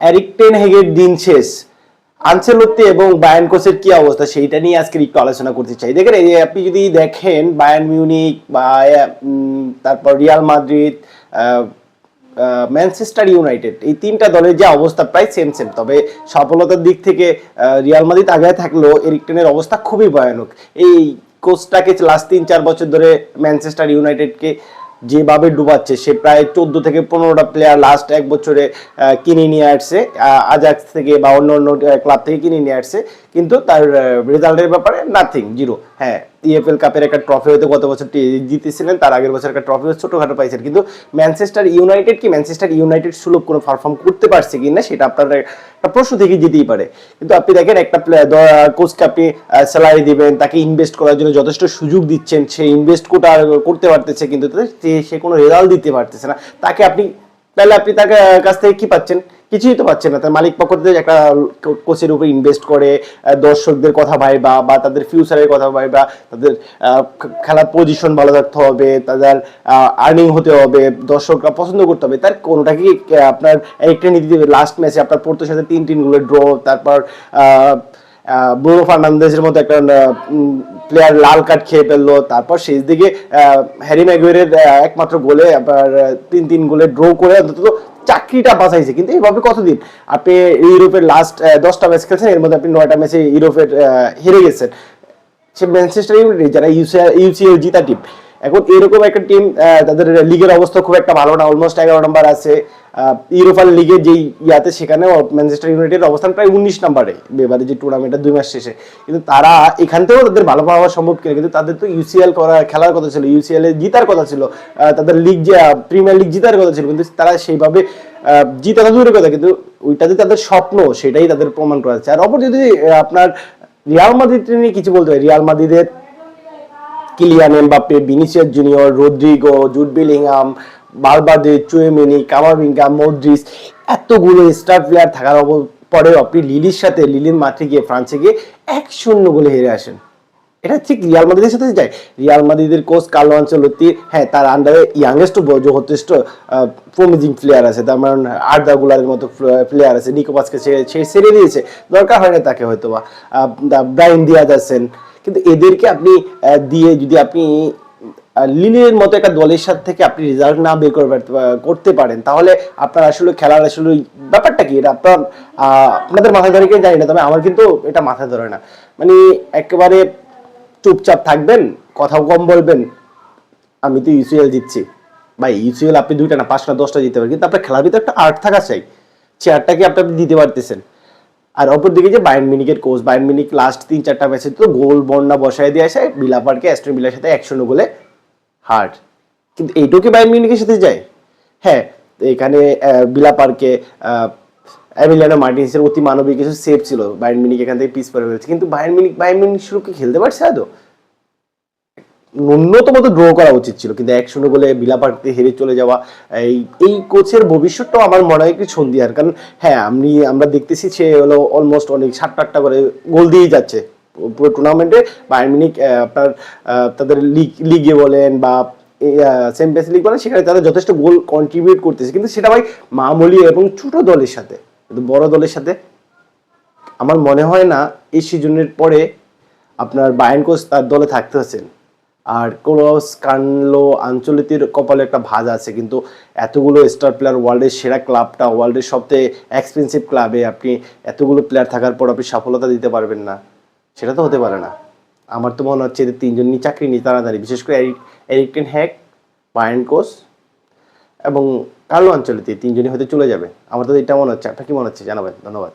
Eric ten হেগের দিন শেষ, Ancelotti এবং বায়ার্ন কোচের কি অবস্থা সেইটা নিয়ে আজকে একটু আলোচনা করতে চাই। দেখেন এই যে আপনি যদি দেখেন বায়ার্ন মিউনিক বা তারপর রিয়াল মাদ্রিদ, ম্যানচেস্টার ইউনাইটেড, এই তিনটা দলের যে অবস্থা প্রায় সেম সেম, তবে সফলতার দিক থেকে রিয়াল মাদ্রিদ আগে থাকলেও এরিক টেনের অবস্থা খুবই ভয়ানক। এই কোচটাকে লাস্ট 3-4 বছর ধরে ম্যানচেস্টার ইউনাইটেডকে যেভাবে ডুবাচ্ছে, সে প্রায় 14 থেকে 15টা প্লেয়ার লাস্ট এক বছরে কিনে নিয়ে আসছে আজাক্স থেকে বা অন্য অন্য ক্লাব থেকে কিনে নিয়ে আসছে, কিন্তু তার রেজাল্টের ব্যাপারে নাথিং, জিরো। হ্যাঁ, ইএফএল কাপের একটা ট্রফি হয়তো গত বছর জিতেছিলেন, তার আগের বছর একটা ট্রফি ছোটখাটো পাইছেন, কিন্তু ম্যানচেস্টার ইউনাইটেড কি ম্যানচেস্টার ইউনাইটেড সুলভ কোনো পারফর্ম করতে পারছে কিনা সেটা আপনার একটা প্রশ্ন থেকে যেতেই পারে। কিন্তু আপনি দেখেন একটা কোচকে আপনি স্যালারি দিবেন, তাকে ইনভেস্ট করার জন্য যথেষ্ট সুযোগ দিচ্ছেন, সে ইনভেস্ট করতে পারতেছে, কিন্তু সে কোনো রেজাল্ট দিতে পারতেছে না। তাকে আপনি তাহলে আপনি তার কাছ থেকে কি পাচ্ছেন? কিছুই তো পাচ্ছেন না। তার মালিক পক্ষ থেকে একটা কোচের উপর ইনভেস্ট করে দর্শকদের কথা ভাইবা বা তাদের ফিউচারের কথা ভাইবা, তাদের খেলার পজিশন ভালো থাকতে হবে, তাদের আর্নিং হতে হবে, দর্শকরা পছন্দ করতে হবে, তার কোনোটা কি আপনার একটা নীতি দেবে? লাস্ট ম্যাচে আপনার পোর্টোর সাথে 3 গোলে ড্র, তারপর ব্রুনো ফার্নান্দেজের মতো একটা প্লেয়ার লাল কার্ড খেয়ে ফেললো, তারপর শেষ দিকে হ্যারি ম্যাগুয়ারের একমাত্র গোলে আবার 3 গোলে ড্র করে অন্তত চাকরিটা বাঁচাইছে। কিন্তু এইভাবে কতদিন? আপনি ইউরোপের লাস্ট 10টা ম্যাচ খেলছেন, এর মধ্যে আপনি 9টা ম্যাচে ইউরোপের হেরে গেছেন। সে ম্যানচেস্টার ইউনাইটেড যারা ইউসিএল জিতা টিম, এখন এরকম একটা টিম, তাদের লিগের অবস্থা খুব একটা ভালো না, অলমোস্ট 11 নম্বর আছে। ইউরোপার লিগে যেই ইয়াতে সেখানে ম্যানচেস্টার ইউনাইটেড অবস্থান প্রায় 19 নম্বরে এবারে যে টুর্নামেন্টের 2 মাস শেষে। কিন্তু তারা এখান থেকেও তাদের ভালো পাওয়া সম্ভব কিনা, কিন্তু তাদের তো ইউসিএল খেলার কথা ছিল, ইউসিএল এ জিতার কথা ছিল, তাদের লিগ যে প্রিমিয়ার লিগ জিতার কথা ছিল, কিন্তু তারা সেইভাবে জিতা তো দূরের কথা, কিন্তু ওইটাতে তাদের স্বপ্ন, সেটাই তাদের প্রমাণ করা যাচ্ছে। আর অপর যদি আপনার রিয়াল মাদ্রিদ নিয়ে কিছু বলতে হয়, রিয়াল মাদ্রিদের Kylian Mbappe, Vinicius Junior, Rodrygo, Jude Bellingham, বালবার্দে, চুয়েমেনি, কামাভিঙ্গা, মদ্রিস, এতগুলো স্টার প্লেয়ার থাকার পরেও আপনি লিলির মাঠে গিয়ে ফ্রান্সে গিয়ে 1-0 গোলে হেরে আসেন। এটা ঠিক রিয়াল মাদ্রিদের সাথে যায়? রিয়াল মাদ্রিদের কোচ কার্লো আনচেলত্তি, হ্যাঁ, তার আন্ডারে ইয়াংগেস্ট যথেষ্ট প্রমিজিং প্লেয়ার আছে, তার মানে আর্দা গুলারের মতো প্লেয়ার আছে, নিকো পাসকে সে ছেড়ে দিয়েছে, দরকার হয় না তাকে হয়তো বা ব্রাইন দিয়াজ আছেন, কিন্তু এদেরকে আপনি দিয়ে যদি আপনি লিলের মতো একটা দলের সাথে থেকে আপনি রেজাল্ট না বের করতে পারেন, তাহলে আপনার আসলে খেলার আসলে ব্যাপারটা কি? এটা আপনাদের মাথায় ধরে জানি না, তবে আমার কিন্তু এটা মাথায় ধরে না। মানে একেবারে চুপচাপ থাকবেন, কথা কম বলবেন, আমি তো ইউসিএল জিতছি। ভাই, ইউসিএল আপনি 2টা না 5টা 10টা জিততে পারেন, কিন্তু আপনার খেলার ভিতরে একটা আর্ট থাকা চাই, চেয়ারটা কি আপনি দিতে পারতেছেন? আর অপরদিকে যে বায়ার্ন মিউনিখের কোচ, বায়ার্ন মিউনিখ লাস্ট 3-4টা ম্যাচে তো গোল বন্যা বসায় দিয়ে আসে, ভিলা পার্কে অ্যাস্টন ভিলার সাথে 1-0 গোলে হার্ড। কিন্তু এইটুকু বায়ার্ন মিউনিখের সাথে যায়? হ্যাঁ, এখানে ভিলা পার্কে এমিলিয়ানো মার্টিনেজের অতি মানবিক কিছু সেভ ছিল, বায়ার্ন মিউনিখ এখান থেকে পিস পড়ে ফেলেছে, কিন্তু বায়ার্ন মিউনিখ শুরু কি খেলতে পারছে আদৌ? ন্যূনতম তো ড্র করা উচিত ছিল, কিন্তু 1-0 গোলে ভিলা পার্কে হেরে চলে যাওয়া, এই কোচের ভবিষ্যৎটাও আমার মনে হয় একটু সন্দিহান। কারণ হ্যাঁ, আমরা দেখতেছি সে হলো অলমোস্ট অনেক 7-8টা করে গোল দিয়েই যাচ্ছে পুরো টুর্নামেন্টে। বায়ার্ন মিউনিখ আপনার তাদের লিগে বলেন বা চ্যাম্পিয়ন্স লিগ বলেন, সেখানে তারা যথেষ্ট গোল কন্ট্রিবিউট করতেছে, কিন্তু সেটা ভাই মামুলি এবং ছোট দলের সাথে। কিন্তু বড় দলের সাথে আমার মনে হয় না এই সিজনের পরে আপনার বায়ার্ন কোচ তার দলে থাকতে হচ্ছেন। আর কার্লো আনচেলত্তির কপালে একটা ভাঁজ আছে, কিন্তু এতগুলো স্টার প্লেয়ার, ওয়ার্ল্ডের সেরা ক্লাবটা, ওয়ার্ল্ডের সবচেয়ে এক্সপেন্সিভ ক্লাবে আপনি এতগুলো প্লেয়ার থাকার পর আপনি সফলতা দিতে পারবেন না, সেটা তো হতে পারে না। আমার তো মনে হচ্ছে যে 3জন নিয়ে চাকরি নিয়ে তাড়াতাড়ি, বিশেষ করে Eric ten hag, Bayern coach এবং কার্লো আনচেলত্তি, 3জনই হয়তো চলে যাবে। আমার তো এটা মনে হচ্ছে। আপনার কি মনে হচ্ছে জানাবেন। ধন্যবাদ।